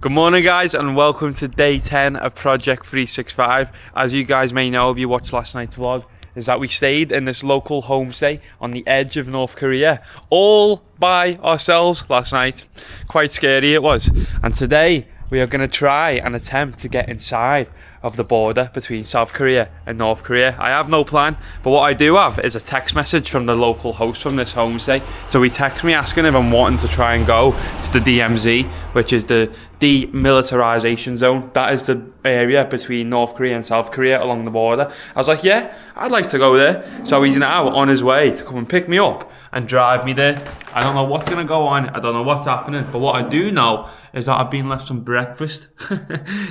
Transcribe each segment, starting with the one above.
Good morning guys and welcome to day 10 of Project 365. As you guys may know if you watched last night's vlog, is that we stayed in this local homestay on the edge of North Korea all by ourselves last night. Quite scary it was. And today we are going to try and attempt to get inside of the border between South Korea and North Korea. I have no plan, but what I do have is a text message from the local host from this homestay. So he texted me asking if I'm wanting to try and go to the DMZ, which is the demilitarization zone. That is the area between North Korea and South Korea along the border. I was like, yeah, I'd like to go there. So he's now on his way to come and pick me up and drive me there. I don't know what's gonna go on, I don't know what's happening, but what I do know is that I've been left some breakfast.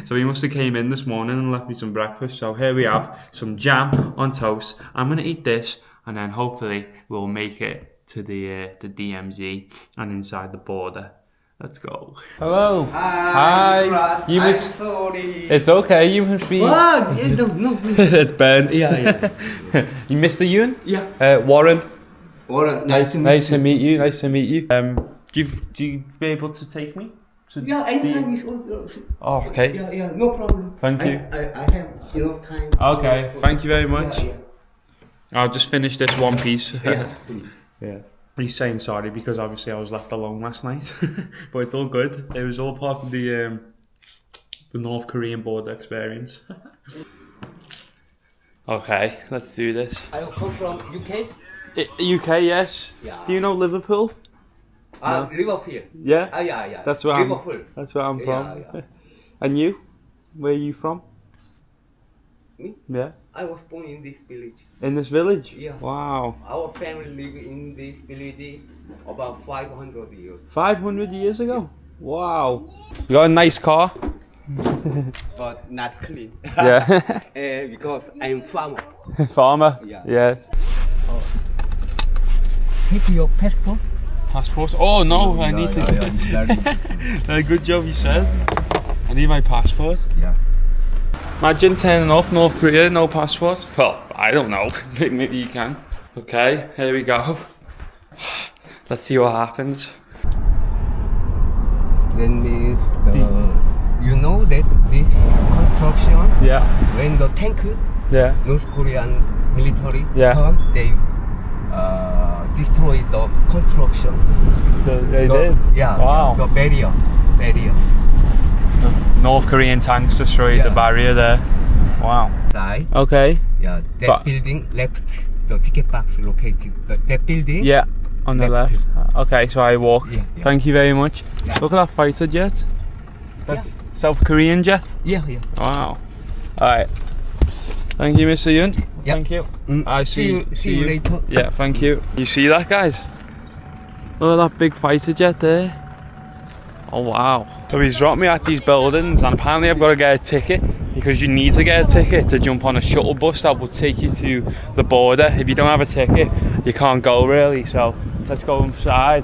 So he must have came in this morning and left me some breakfast. So here we have some jam on toast. I'm gonna eat this and then hopefully we'll make it to the DMZ and inside the border. Let's go. Hello. Hi. You must. Sorry. It's okay. You must be. What? No. It's burnt. Yeah. You Mr. Yoon? Yeah. Warren. Warren. Nice to meet you. Nice to meet you. Do you be able to take me? Yeah. Anytime is also. Oh, okay. Yeah. No problem. Thank you. I have enough time. Okay. Thank you very much. Yeah. I'll just finish this one piece. Yeah. He's saying sorry because obviously I was left alone last night, but it's all good. It was all part of the North Korean border experience. Okay, let's do this. I come from UK. UK, yes. Yeah. Do you know Liverpool? No? Liverpool. Yeah. Yeah. That's where Liverpool. That's where I'm from. Yeah. And you? Where are you from? Me? Yeah. I was born in this village. In this village? Yeah. Wow. Our family live in this village about 500 years. 500 years ago? Wow. You got a nice car? But not clean. Yeah. Because I'm farmer. Farmer? Yeah. Yes. Take your passport. Passport? Oh no, I need to. Good job you said. I need my passport. Yeah. Imagine turning up North Korea, no passport. Well, I don't know. Maybe you can. Okay, here we go. Let's see what happens. Then means you know that this construction. Yeah. When the tank, Yeah. North Korean military Yeah. they destroy the construction. They did? Yeah. Wow. The barrier. North Korean tanks destroyed the barrier there. Wow. Side. Okay. Yeah. That building left. The ticket box located. That building. Yeah. On the left. Okay, so I walk. Yeah. Thank you very much. Yeah. Look at that fighter jet. That's South Korean jet. Yeah. Wow. Alright. Thank you, Mr. Yoon. Yep. Thank you. I See you later. Yeah, thank you. You see that, guys? Look at that big fighter jet there. Oh wow. So he's dropped me at these buildings and apparently I've got to get a ticket because you need to get a ticket to jump on a shuttle bus that will take you to the border. If you don't have a ticket, you can't go really. So let's go inside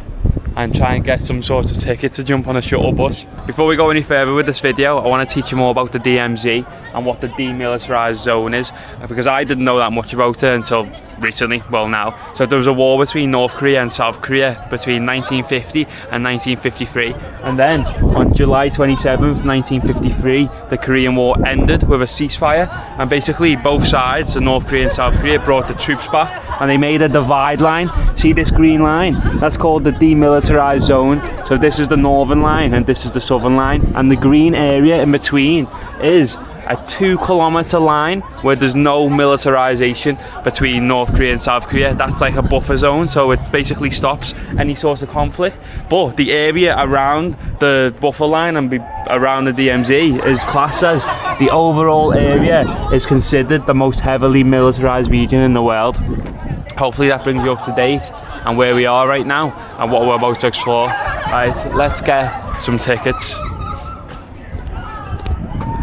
and try and get some sort of ticket to jump on a shuttle bus. Before we go any further with this video, I want to teach you more about the DMZ and what the demilitarized zone is, because I didn't know that much about it until recently, well now. So there was a war between North Korea and South Korea between 1950 and 1953, and then on July 27th 1953 the Korean War ended with a ceasefire, and basically both sides, the North Korea and South Korea, brought the troops back and they made a divide line. See this green line? That's called the demilitarized zone. So this is the northern line and this is the southern line, and the green area in between is a 2-kilometer line where there's no militarization between North Korea and South Korea. That's like a buffer zone, so it basically stops any sort of conflict. But the area around the buffer line and around the DMZ is classed as the overall area is considered the most heavily militarized region in the world. Hopefully that brings you up to date and where we are right now and what we're about to explore. Right, let's get some tickets.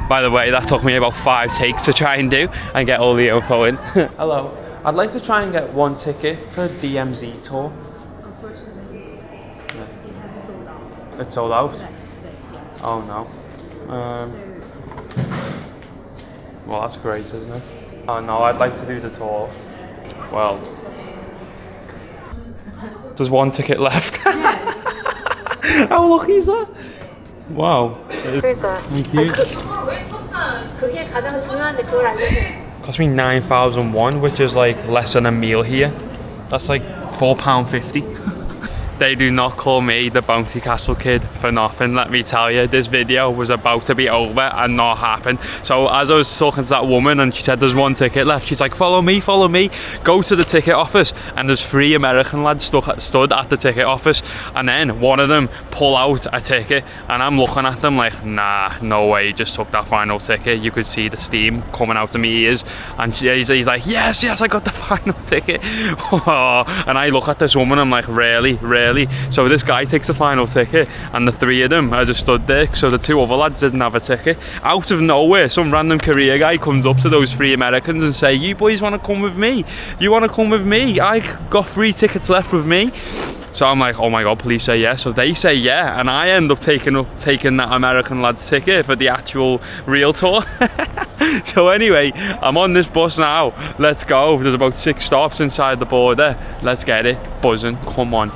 By the way, that took me about 5 takes to try and do and get all the info in. Hello, I'd like to try and get one ticket for a DMZ tour. Unfortunately, it hasn't sold out. It's sold out? Today, yeah. Oh no. Well, that's great, isn't it? Oh no, I'd like to do the tour. Well, there's one ticket left. How lucky is that? Wow. 그러니까. Thank you. 그게 가장 중요한데 그걸 알려줘. Cost me 9,001, which is like less than a meal here. That's like £4.50. They do not call me the Bounty Castle Kid for nothing, let me tell you. This video was about to be over and not happen. So as I was talking to that woman and she said there's one ticket left, she's like, follow me, go to the ticket office. And there's 3 American lads stood at the ticket office, and then one of them pull out a ticket and I'm looking at them like, nah, no way, you just took that final ticket. You could see the steam coming out of my ears, and he's like, yes, I got the final ticket. And I look at this woman, I'm like, really? So this guy takes the final ticket and the 3 of them are just stood there. So the 2 other lads didn't have a ticket. Out of nowhere, some random Korea guy comes up to those 3 Americans and say, you boys want to come with me? You want to come with me? I got 3 tickets left with me. So I'm like, oh my god, please say yes. So they say yeah, and I end up taking that American lad's ticket for the actual real tour. So anyway, I'm on this bus now. Let's go. There's about 6 stops inside the border. Let's get it buzzing. Come on.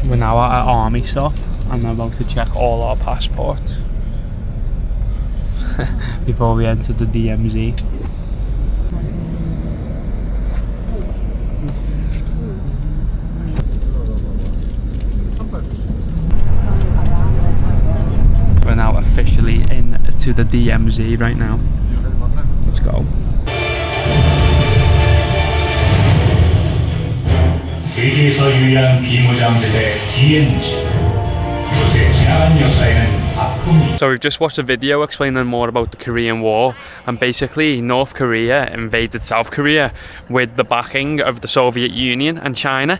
We're now at an army stop and I'm about to check all our passports before we enter the DMZ. We're now officially into the DMZ right now. Let's go. 세계에서 유일한 비무장지대 DMZ. 그곳에 지나간 역사에는 아픔이. So we've just watched a video explaining more about the Korean War, and basically North Korea invaded South Korea with the backing of the Soviet Union and China.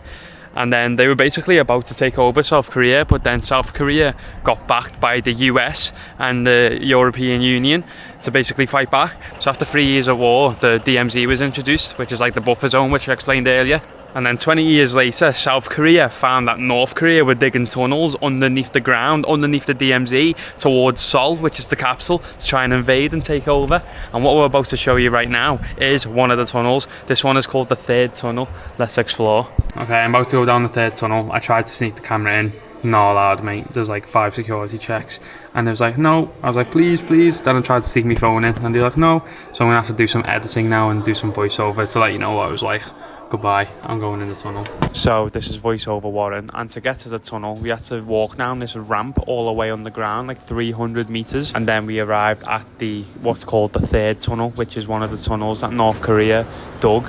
And then they were basically about to take over South Korea, but then South Korea got backed by the US and the European Union to basically fight back. So after 3 years of war, the DMZ was introduced, which is like the buffer zone, which I explained earlier. And then 20 years later, South Korea found that North Korea were digging tunnels underneath the ground, underneath the DMZ, towards Seoul, which is the capital, to try and invade and take over. And what we're about to show you right now is one of the tunnels. This one is called the 3rd tunnel. Let's explore. Okay, I'm about to go down the 3rd tunnel. I tried to sneak the camera in. Not allowed, mate. There's like 5 security checks. And it was like, no. I was like, please. Then I tried to sneak my phone in, and they're like, no. So I'm gonna have to do some editing now and do some voiceover to let you know what I was like. Goodbye, I'm going in the tunnel. So this is voiceover Warren, and to get to the tunnel we had to walk down this ramp all the way underground, like 300 meters, and then we arrived at the what's called the 3rd tunnel, which is one of the tunnels that North Korea dug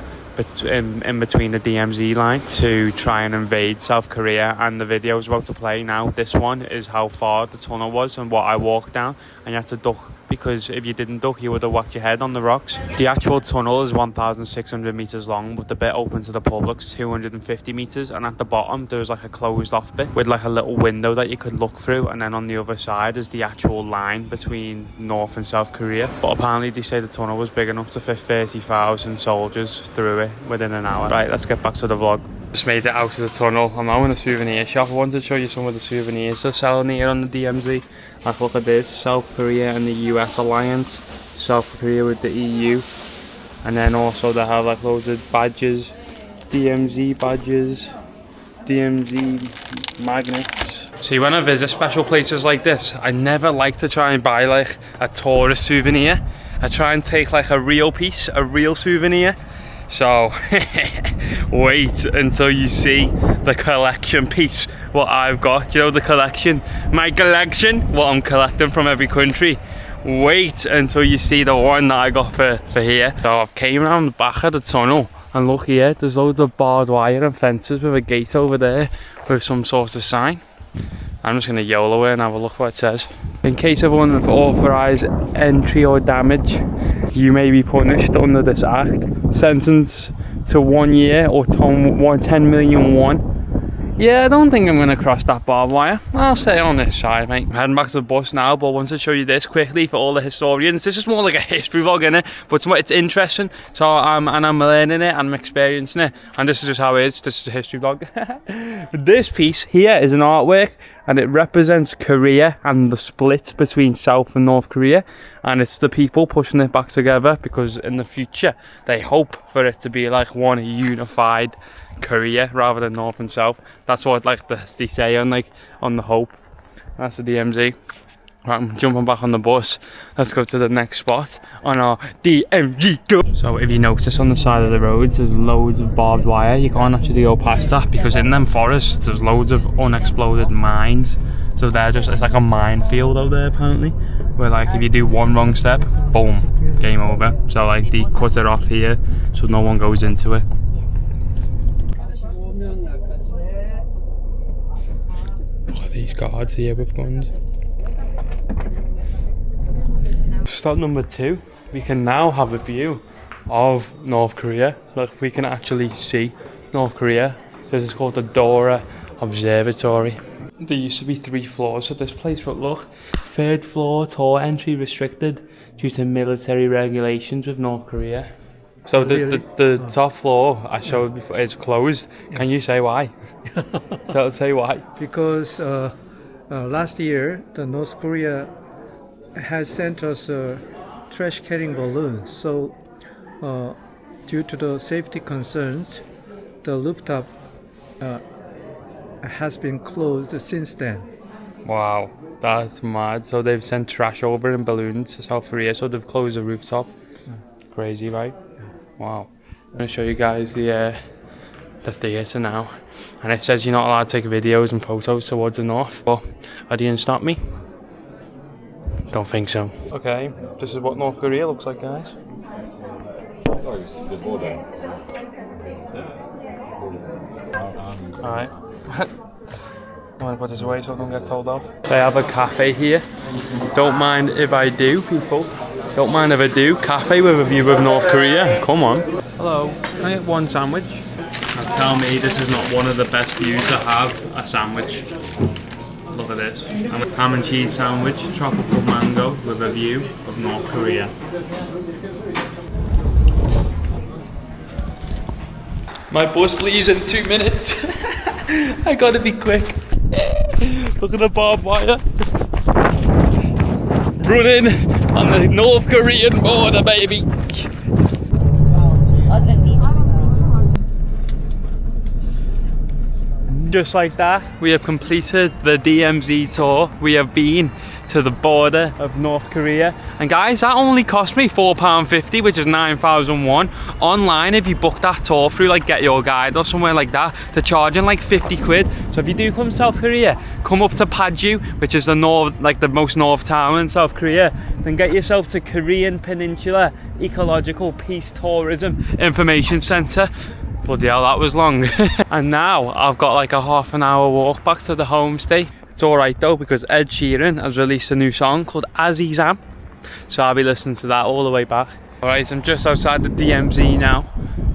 in between the DMZ line to try and invade South Korea. And the video is about to play now. This one is how far the tunnel was and what I walked down, and you had to duck, because if you didn't duck you would have whacked your head on the rocks. The actual tunnel is 1,600 meters long, but the bit open to the public is 250 meters, and at the bottom there was like a closed off bit with like a little window that you could look through, and then on the other side is the actual line between North and South Korea. But apparently they say the tunnel was big enough to fit 30,000 soldiers through it within an hour. Right, let's get back to the vlog. Just made it out of the tunnel. I'm now in a souvenir shop. I wanted to show you some of the souvenirs they're selling here on the DMZ. Like, look at this, South Korea and the US alliance, South Korea with the EU, and then also they have like loads of badges, DMZ badges, DMZ magnets. See, when I visit special places like this, I never like to try and buy like a tourist souvenir. I try and take like a real piece, a real souvenir. So wait until you see the collection piece, what I've got. You know, the collection, my collection, what I'm collecting from every country. Wait until you see the one that I got for here. So I've came around the back of the tunnel, and look here, there's loads of barbed wire and fences with a gate over there with some sort of sign. I'm just gonna YOLO it and have a look what it says. In case of unauthorized entry or damage, you may be punished under this act. Sentence to 1 year or 10 million won. Yeah, I don't think I'm gonna cross that barbed wire. I'll stay on this side, mate. I'm heading back to the bus now, but I wanted to show you this quickly for all the historians. This is more like a history vlog, innit? But it's interesting. So I'm learning it and I'm experiencing it. And this is just how it is. This is a history vlog. But this piece here is an artwork, and it represents Korea and the split between South and North Korea. And it's the people pushing it back together, because in the future they hope for it to be like one unified Korea rather than North and South. That's what like they say on the hope. That's the DMZ. Right, I'm jumping back on the bus. Let's go to the next spot on our DMZ go. So if you notice on the side of the roads, there's loads of barbed wire. You can't actually go past that because in them forests, there's loads of unexploded mines. So they're just, it's like a minefield out there apparently. Where like if you do one wrong step, boom, game over. So like they cut it off here so no one goes into it. Look at these guards here with guns. Stop number 2. We can now have a view of North Korea. Look, we can actually see North Korea. This is called the Dora Observatory. There used to be 3 floors to this place, but look, 3rd floor, tour entry restricted due to military regulations with North Korea. So the top floor I showed before is closed. Can you say why? Say why. Because last year the North Korea has sent us a trash carrying balloon. So due to the safety concerns, the rooftop has been closed since then. Wow, that's mad. So they've sent trash over in balloons to South Korea, so they've closed the rooftop. Crazy, right? Wow. I'm going to show you guys the theatre now. And it says you're not allowed to take videos and photos towards the north. But are they going to stop me? Don't think so. Okay, this is what North Korea looks like, guys. Oh, you see the border. Alright. I'm going to put this away so I don't get told off. They have a cafe here. Don't mind if I do, people. Don't mind if I do. Cafe with a view of North Korea. Come on. Hello, can I get one sandwich? Now tell me this is not one of the best views to have a sandwich. Look at this. Ham and cheese sandwich, tropical mango with a view of North Korea. My bus leaves in 2 minutes. I gotta be quick. Look at the barbed wire. Running on the North Korean border, baby. Just like that, we have completed the DMZ tour. We have been to the border of North Korea. And guys, that only cost me £4.50, which is 9,001. Online, if you book that tour through like Get Your Guide or somewhere like that, they're charging like 50 quid. So if you do come to South Korea, come up to Paju, which is the north, like the most north town in South Korea, then get yourself to Korean Peninsula Ecological Peace Tourism Information Centre. Bloody hell, that was long. And now I've got like a half an hour walk back to the homestay. It's alright though, because Ed Sheeran has released a new song called Azizam. So I'll be listening to that all the way back. Alright, I'm just outside the DMZ now.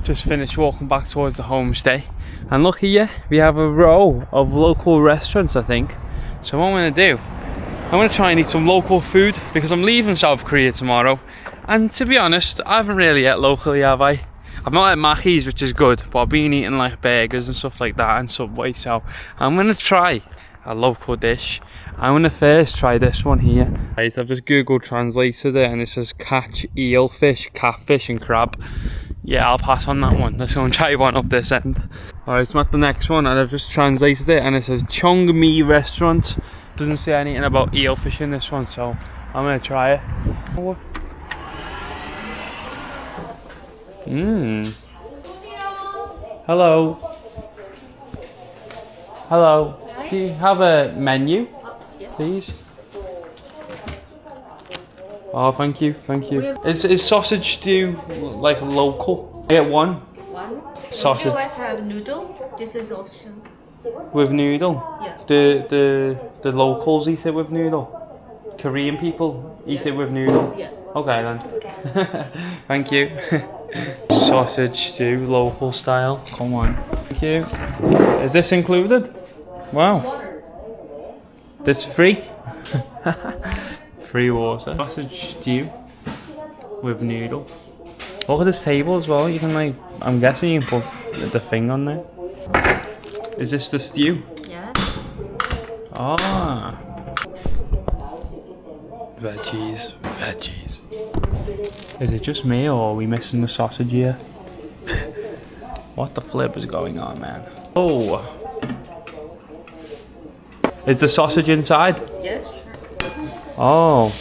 Just finished walking back towards the homestay. And look here, we have a row of local restaurants, I think. So what I'm going to do, I'm going to try and eat some local food because I'm leaving South Korea tomorrow. And to be honest, I haven't really ate locally, have I? I've not had Mackey's, which is good, but I've been eating like burgers and stuff like that and Subway, so I'm going to try a local dish. I'm going to first try this one here. Right, I've just Google translated it and it says catch eel fish, catfish and crab. Yeah, I'll pass on that one. Let's go and try one up this end. Alright, I'm at the next one and I've just translated it and it says Chongmi restaurant. Doesn't say anything about eel fish in this one, so I'm going to try it. Hello. Hello. Hi. Do you have a menu? Yes. Please. Oh, thank you. Thank you. Is sausage stew like local? I get one. One. Sausage. Would you like to have noodle? This is option. With noodle? Yeah. The locals eat it with noodle. Korean people eat it with noodle. Yeah. Okay then. Okay. Thank you. Sausage stew, local style. Come on. Thank you. Is this included? Wow. This free? Free water. Sausage stew with noodle. Look at this table as well. You can like, I'm guessing you can put the thing on there. Is this the stew? Yeah. Ah. Veggies. Is it just me or are we missing the sausage here? What the flip is going on, man? Oh. Is the sausage inside? Yes, sure. Oh.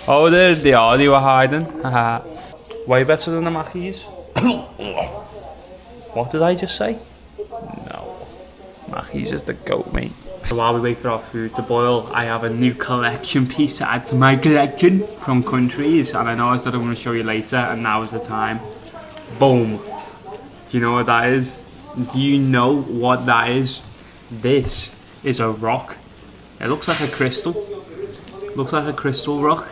Oh, they are. They were hiding. Haha. Way better than the Mackies. What did I just say? No. Mackies is the goat, mate. So while we wait for our food to boil, I have a new collection piece to add to my collection from Enquiries, and I know I said I'm going to show you later, and now is the time. Boom. Do you know what that is? Do you know what that is? This is a rock. It looks like a crystal. Looks like a crystal rock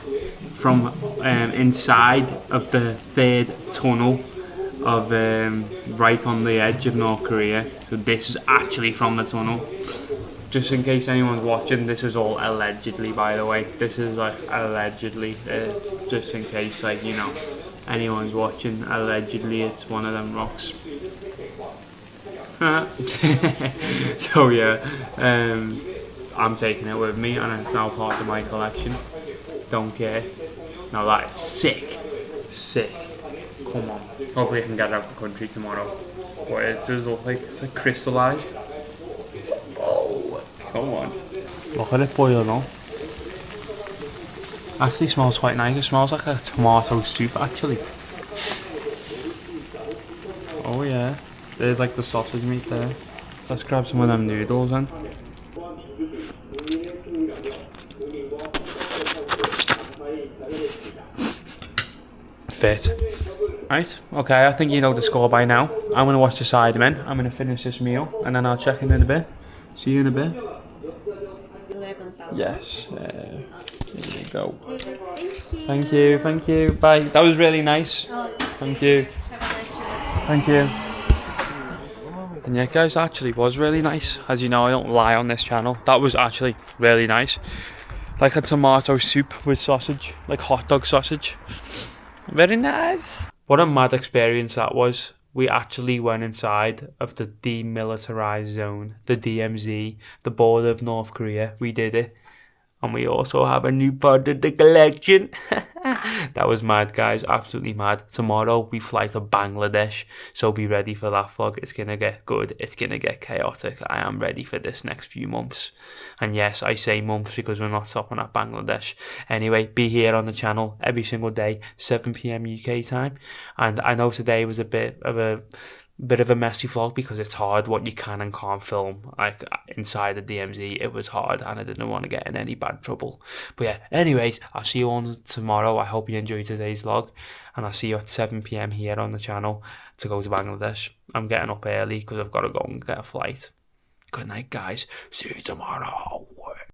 from inside of the third tunnel of right on the edge of North Korea. So this is actually from the tunnel. Just in case anyone's watching, this is all allegedly, by the way. This is like allegedly, just in case, like, you know, anyone's watching, allegedly it's one of them rocks. So yeah, I'm taking it with me and it's now part of my collection. Don't care. Now that is sick. Sick. Come on. Hopefully I can get it out of the country tomorrow. But it does look like it's like crystallized. Oh, come on. Look at it boiling up. Actually smells quite nice. It smells like a tomato soup actually. Oh yeah. There's like the sausage meat there. Let's grab some of them noodles then. Fit. Right, okay, I think you know the score by now. I'm going to watch the Sidemen. I'm going to finish this meal and then I'll check in a bit. See you in a bit. 11,000. Yes. Here we go. Thank you, thank you. Bye. That was really nice. Thank you. Thank you. And yeah, guys, that actually was really nice. As you know, I don't lie on this channel. That was actually really nice. Like a tomato soup with sausage, like hot dog sausage. Very nice. What a mad experience that was. We actually went inside of the demilitarized zone, the DMZ, the border of North Korea. We did it. And we also have a new part of the collection. That was mad, guys. Absolutely mad. Tomorrow we fly to Bangladesh. So be ready for that vlog. It's going to get good. It's going to get chaotic. I am ready for this next few months. And yes, I say months because we're not stopping at Bangladesh. Anyway, be here on the channel every single day, 7 PM UK time. And I know today was a bit of a messy vlog because it's hard what you can and can't film. Like inside the DMZ, it was hard and I didn't want to get in any bad trouble. But yeah, anyways, I'll see you all tomorrow. I hope you enjoyed today's vlog and I'll see you at 7 PM here on the channel to go to Bangladesh. I'm getting up early because I've got to go and get a flight. Good night, guys. See you tomorrow.